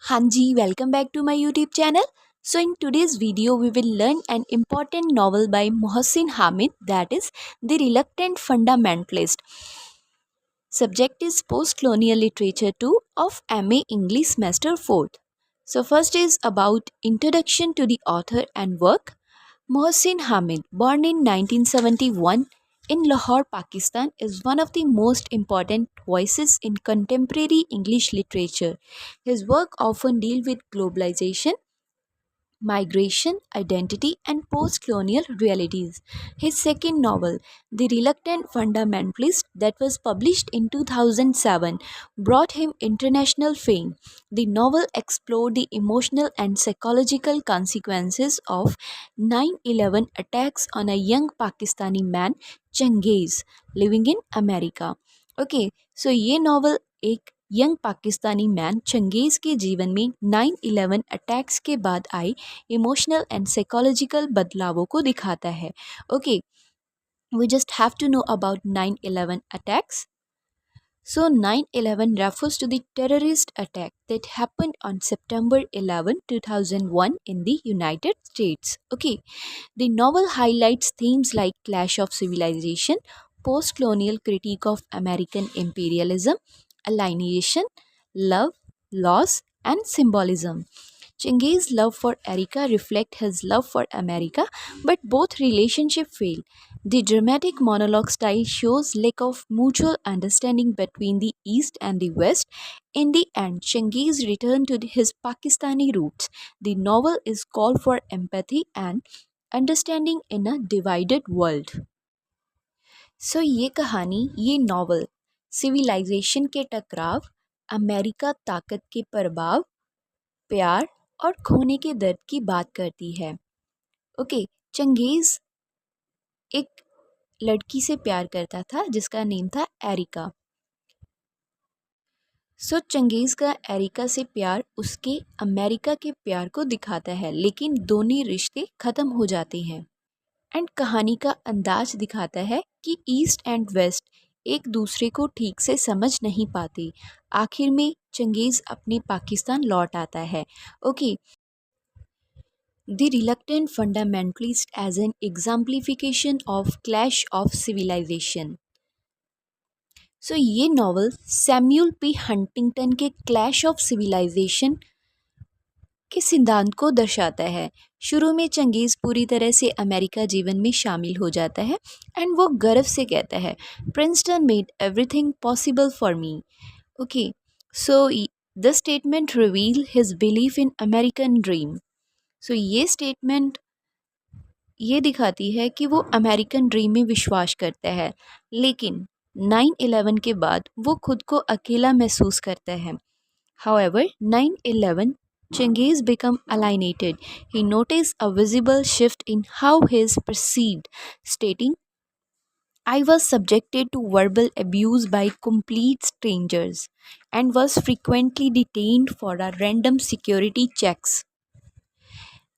Hanji, welcome back to my YouTube channel. So in today's video, we will learn an important novel by Mohsin Hamid, that is The Reluctant Fundamentalist. Subject is post-colonial literature 2 of MA English semester 4th. So first is about introduction to the author and work. Mohsin Hamid, born in 1971 in Lahore, Pakistan, is one of the most important voices in contemporary English literature. His work often deals with globalization, migration, identity, and post colonial realities. His second novel, The Reluctant Fundamentalist, that was published in 2007, brought him international fame. The novel explored the emotional and psychological consequences of 9/11 attacks on a young Pakistani man, Changiz, living in America. Okay so ये novel एक young Pakistani man Changez के जीवन में 9/11 attacks के बाद आए emotional and psychological बदलावों को दिखाता है. Okay, we just have to know about 9/11 attacks. So 9/11 refers to the terrorist attack that happened on September 11, 2001 in the United States. Okay, the novel highlights themes like clash of civilization, post-colonial critique of American imperialism, alienation, love, loss, and symbolism. Chengiz's love for Erika reflects his love for America, but both relationships fail. The dramatic monologue style shows lack of mutual understanding between the East and the West. In the end, Chengiz returned to his Pakistani roots. The novel is called for empathy and understanding in a divided world. So ये कहानी, ये novel civilisation के टकराव, America ताकत के प्रभाव, प्यार और खोने के दर्द की बात करती है. ओके, चंगेज़ एक लड़की से प्यार करता था जिसका नेम था एरिका. सो चंगेज़ का एरिका से प्यार उसके अमेरिका के प्यार को दिखाता है, लेकिन दोनों रिश्ते ख़त्म हो जाते हैं. एंड कहानी का अंदाज दिखाता है कि ईस्ट एंड वेस्ट एक दूसरे को ठीक से समझ नहीं पाते. आखिर में चंगेज़ अपने पाकिस्तान लौट आता है. Okay, the reluctant fundamentalist as an exemplification of clash of civilization. So ये नॉवल सैम्यूल पी हंटिंगटन के क्लैश ऑफ सिविलाइजेशन के सिद्धांत को दर्शाता है. शुरू में चंगेज़ पूरी तरह से अमेरिका जीवन में शामिल हो जाता है एंड वो गर्व से कहता है, Princeton made everything possible for me. Okay, so the statement reveal his belief in American dream. So ये स्टेटमेंट ये दिखाती है कि वो अमेरिकन ड्रीम में विश्वास करता है, लेकिन 9/11 के बाद वो खुद को अकेला महसूस करता है. However, 9/11 Chengiz became alienated. He noticed a visible shift in how he is perceived, stating, I was subjected to verbal abuse by complete strangers and was frequently detained for a random security checks.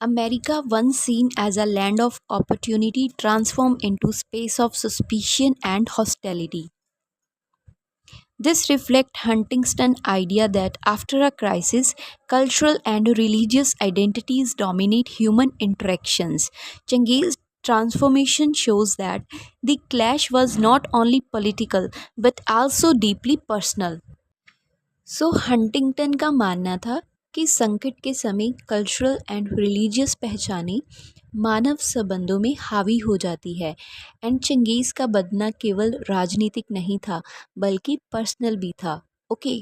America, once seen as a land of opportunity, transformed into space of suspicion and hostility. This reflects Huntington's idea that after a crisis, cultural and religious identities dominate human interactions. Chengiz's transformation shows that the clash was not only political but also deeply personal. So Huntington का मानना था कि संकट के समय cultural and religious पहचानें मानव संबंधों में हावी हो जाती है. एंड चंगेज़ का बदलना केवल राजनीतिक नहीं था बल्कि पर्सनल भी था. Okay,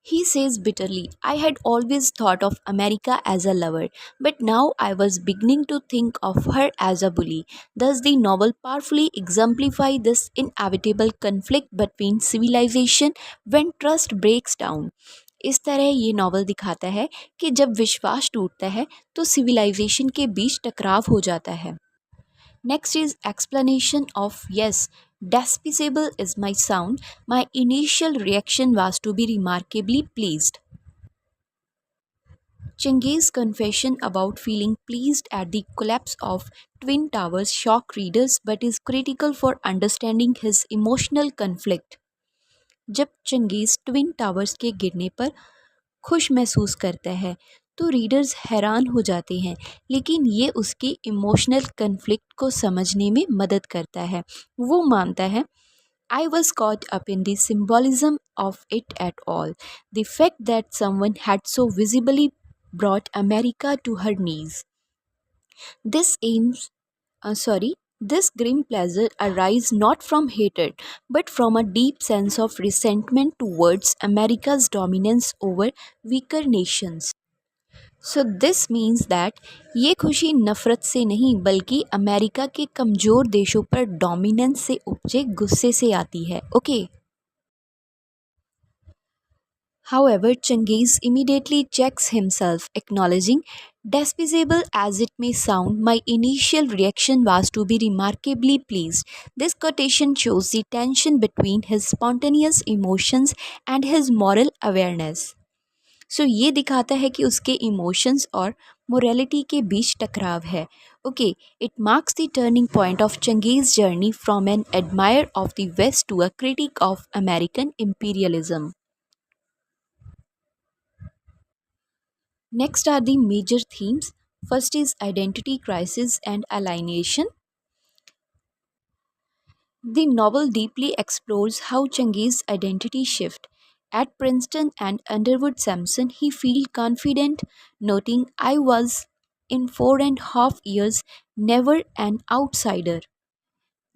he says bitterly, I had always thought of America as a lover, but now I was beginning to think of her as a bully. Thus, the novel powerfully exemplifies this inevitable conflict between civilization when trust breaks down. इस तरह ये novel दिखाता है कि जब विश्वास टूटता है तो सिविलाइजेशन के बीच टकराव हो जाता है. Next is explanation of yes, despicable is my sound. My initial reaction was to be remarkably pleased. Chengiz's confession about feeling pleased at the collapse of Twin Towers shock readers but is critical for understanding his emotional conflict. जब Changez twin towers के गिरने पर खुश महसूस करता है। तो readers हैरान हो जाते हैं, लेकिन ये उसके इमोशनल कन्फ्लिक्ट को समझने में मदद करता है। वो मानता है, I was caught up in the symbolism of it at all. The fact that someone had so visibly brought America to her knees. This aims, sorry, this grim pleasure arises not from hatred, but from a deep sense of resentment towards America's dominance over weaker nations. So this means that ये खुशी नफ़रत से नहीं बल्कि America के कमज़ोर देशों पर डोमिनेंस से उपजे गुस्से से आती है। Okay. However, Changiz immediately checks himself, acknowledging, despicable as it may sound, my initial reaction was to be remarkably pleased. This quotation shows the tension between his spontaneous emotions and his moral awareness. सो ये दिखाता है कि उसके emotions और morality के बीच टकराव है। Okay, it marks the turning point of Changez journey from an admire of the west to a critic of American imperialism. Next are the major themes. First is identity crisis and alienation. The novel deeply explores how Changiz's identity shift. At Princeton and Underwood Sampson, he feels confident, noting, I was, in 4.5 years, never an outsider.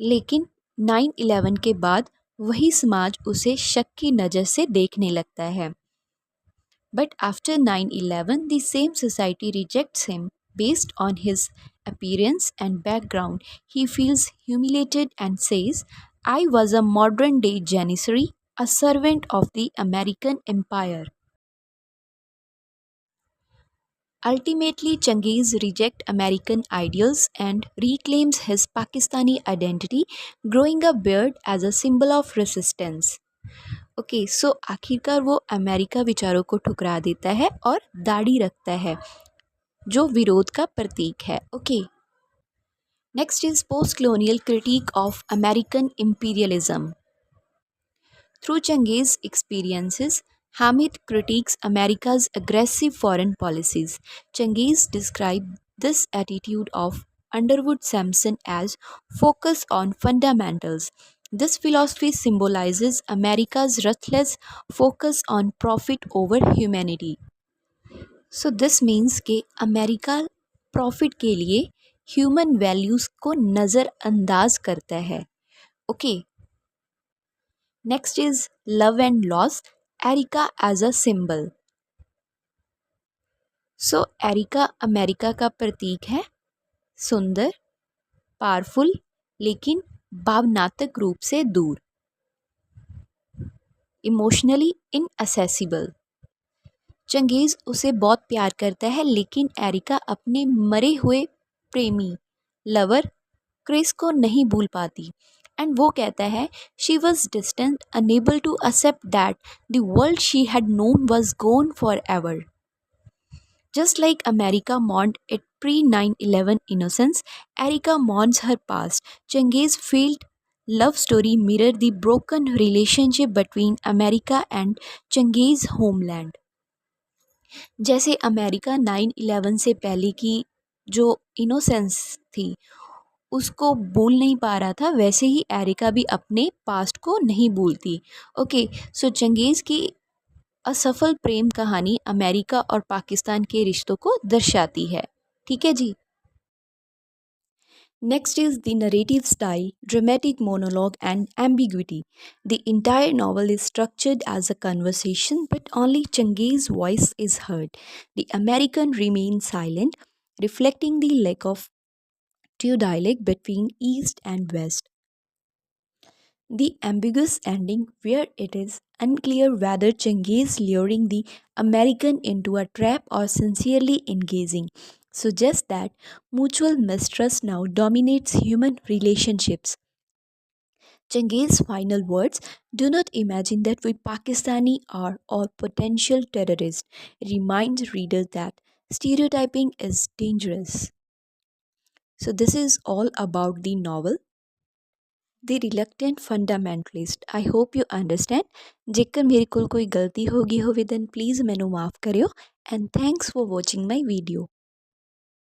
लेकिन 9/11 के बाद वही समाज उसे शक की नज़र से देखने लगता है. But after 9/11, the same society rejects him based on his appearance and background. He feels humiliated and says, I was a modern day janissary, a servant of the American empire. Ultimately, Changiz rejects American ideals and reclaims his Pakistani identity, growing a beard as a symbol of resistance. Okay, so आखिरकार वो America विचारों को ठुकरा देता है और दाढ़ी रखता है जो विरोध का प्रतीक है. Okay. Next is post colonial critique of American imperialism. Through Changez's experiences, Hamid critiques America's aggressive foreign policies. Changez described this attitude of Underwood Sampson as focus on fundamentals. This philosophy symbolizes America's ruthless focus on profit over humanity. So this means कि America profit के लिए human values को नज़रअंदाज करता है. Okay. Next is love and loss, Erica as a symbol. So Erica America का प्रतीक है, सुंदर, पावरफुल, लेकिन भावनात्मक रूप से दूर, इमोशनली इनअसेसिबल. चंगेज़ उसे बहुत प्यार करता है, लेकिन एरिका अपने मरे हुए प्रेमी लवर क्रिस को नहीं भूल पाती. एंड वो कहता है, she was distant, unable to accept that the world she had known was gone forever. Just like America mourned its pre-9/11 innocence, Erica mourns her past. Changez's failed love story mirrored the broken relationship between America and Changez's homeland. जैसे America 9/11 से पहले की जो innocence थी उसको भूल नहीं पा रहा था, वैसे ही एरिका भी अपने पास्ट को नहीं भूलती. ओके, सो चंगेज़ की असफल प्रेम कहानी अमेरिका और पाकिस्तान के रिश्तों को दर्शाती है. ठीक है जी. Next is the narrative style, dramatic monologue, and ambiguity. The entire novel is structured as a conversation, but only Changez's voice is heard. The American remains silent, reflecting the lack of true dialogue between East and West. The ambiguous ending, where it is unclear whether Chengiz luring the American into a trap or sincerely engaging, suggests that mutual mistrust now dominates human relationships. Chengiz's final words, do not imagine that we Pakistani are all potential terrorists, reminds readers that stereotyping is dangerous. So this is all about the novel. The reluctant fundamentalist. I hope you understand. ਜੇਕਰ ਮੇਰੇ ਕੋਲ ਕੋਈ ਗਲਤੀ ਹੋ ਗਈ ਹੋਵੇ then please ਮੈਨੂੰ ਮਾਫ ਕਰਿਓ and thanks for watching my video.